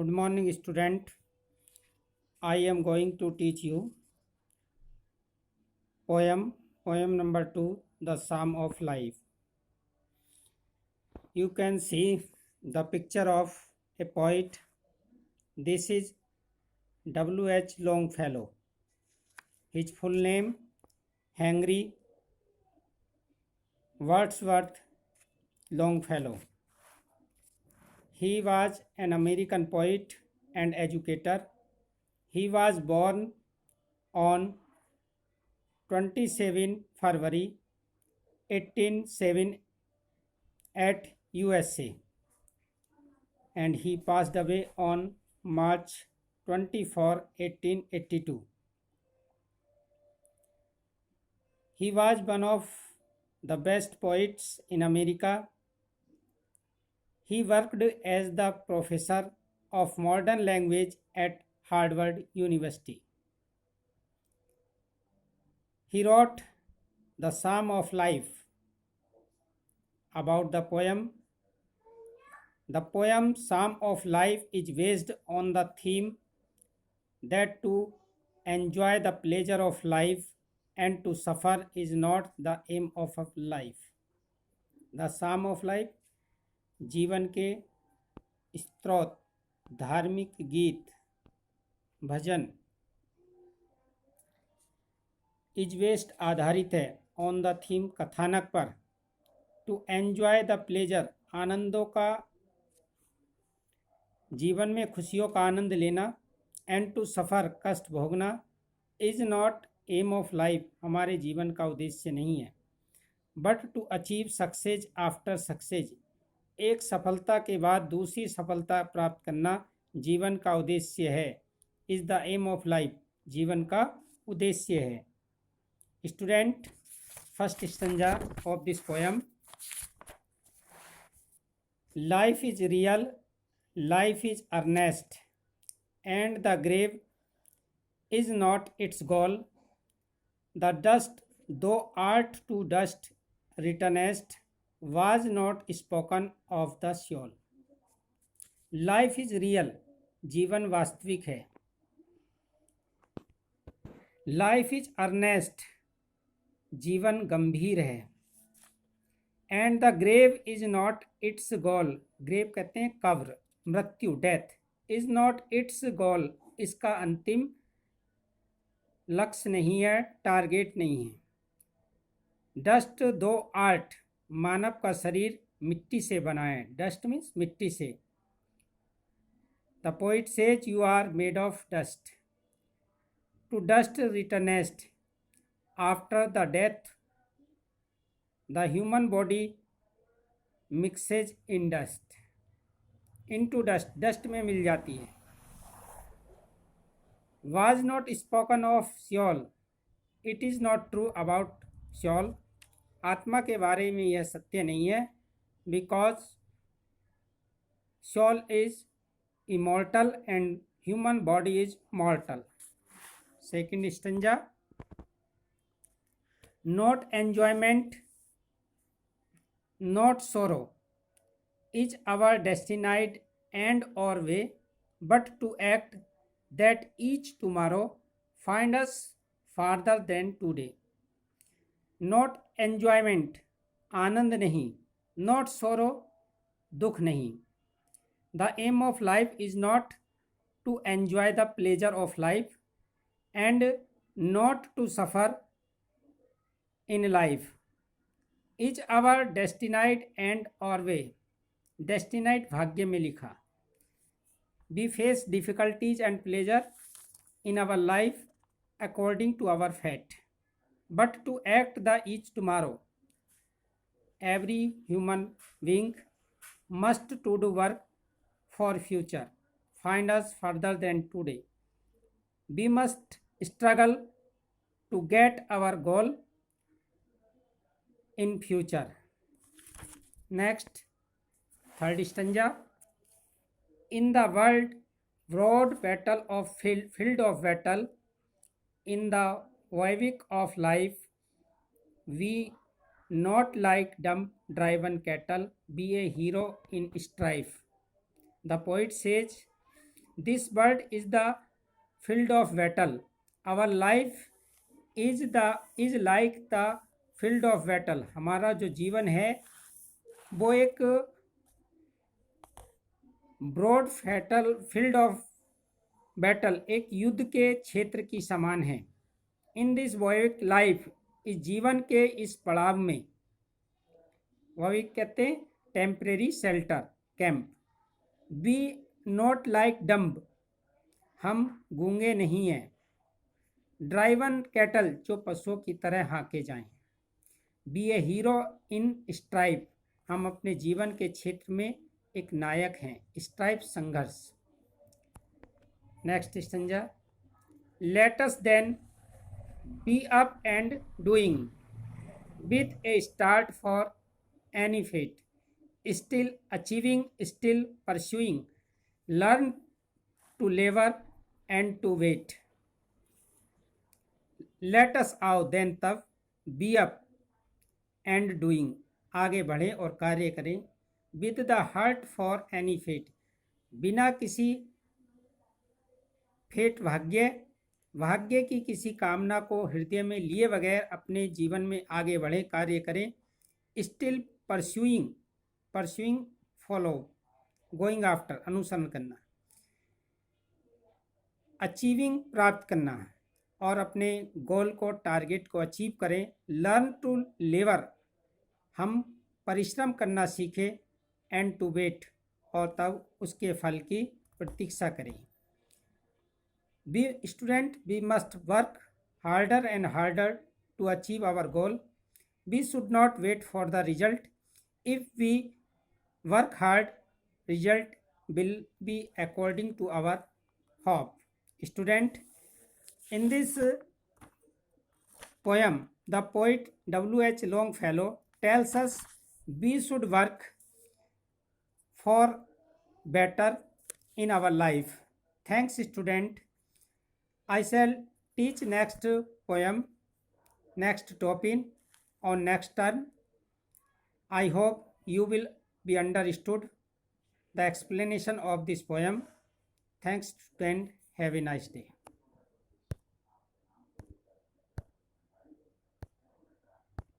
Good morning, student. I am going to teach you poem number 2, The Psalm of Life. You can see the picture of a poet. This is W. H. Longfellow. His full name Henry Wordsworth Longfellow. He was an American poet and educator. He was born on 27 February 1807 at USA, and he passed away on March 24, 1882. He was one of the best poets in America. He worked as the professor of modern language at Harvard University. He wrote the Psalm of Life. About the poem, the poem Psalm of Life is based on the theme that to enjoy the pleasure of life and to suffer is not the aim of life. The Psalm of Life जीवन के स्रोत, धार्मिक गीत, भजन is waste आधारित है on the theme कथानक पर to enjoy the pleasure आनंदों का, जीवन में खुशियों का आनंद लेना, एंड टू सफ़र कष्ट भोगना is not aim of life हमारे जीवन का उद्देश्य नहीं है, but to achieve success after success एक सफलता के बाद दूसरी सफलता प्राप्त करना जीवन का उद्देश्य है. Is the aim of life जीवन का उद्देश्य है. Student, first stanza of this poem. Life is real, life is earnest, and the grave is not its goal. The dust thou art to dust returnest was not spoken of the soul. Life is real, जीवन वास्तविक है. Life is earnest, जीवन गंभीर है. And the grave is not its goal. grave कहते हैं कब्र, मृत्यु, death. is not its goal, इसका अंतिम लक्ष्य नहीं है, टारगेट नहीं है. डस्ट दो आर्ट, मानव का शरीर मिट्टी से बना है. डस्ट मीन्स मिट्टी से. The poet says you are made of dust. To dust returnest, after the death the human body mixes in dust. Into dust, dust में मिल जाती है. Was not spoken of soul, it is not true about soul. आत्मा के बारे में यह सत्य नहीं है, because soul is immortal and human body is mortal. Second stanza. Not enjoyment, not sorrow is our destined end or way, but to act that each tomorrow find us farther than today. Not enjoyment, आनंद नहीं. Not sorrow, दुख नहीं. The aim of life is not to enjoy the pleasure of life and not to suffer in life. Is our destined end or way, destined भाग्य में लिखा. We face difficulties and pleasure in our life according to our fate, but to act the each tomorrow. Every human being must to do work for future, find us further than today. We must struggle to get our goal in future. Next, third stanza. In the world broad battle of field of battle, in the Vivek of life, we not like dumb driven cattle, be a hero in strife. The poet says This world is the field of battle. Our life is like the field of battle. हमारा जो जीवन है वो एक broad fatal field of battle, एक युद्ध के क्षेत्र की समान है। इन दिस वॉइक लाइफ, इस जीवन के इस पड़ाव में, वॉइक कहते हैं temporary shelter camp. Be not like dumb, हम गूंगे नहीं हैं। ड्राइवन कैटल, जो पशुओं की तरह हाँके जाएं। Be a hero in strife, हम अपने जीवन के क्षेत्र में एक नायक हैं। स्ट्राइप संघर्ष। Next stanza, let us then be up and doing with a start for any fate, still achieving, still pursuing, learn to लेवर and to wait. Let us, आओ, देन, तब, बी अप एंड डूइंग, आगे बढ़ें और कार्य करें। With the heart for any fate, बिना किसी फेट भाग्य की किसी कामना को हृदय में लिए बगैर अपने जीवन में आगे बढ़े, कार्य करें। Still pursuing, follow, going after, अनुसरण करना। अचीविंग, प्राप्त करना, और अपने गोल को, टारगेट को अचीव करें। लर्न टू लेवर, हम परिश्रम करना सीखें। एंड टू वेट, और तब उसके फल की प्रतीक्षा करें। Be student, we must work harder and harder to achieve our goal. We should not wait for the result. If we work hard, result will be according to our hope. Student, in this poem, the poet W.H. Longfellow tells us we should work for better in our life. Thanks, student. I shall teach next poem, next topic on next term. I hope you will be understood the explanation of this poem. Thanks, student. Have a nice day.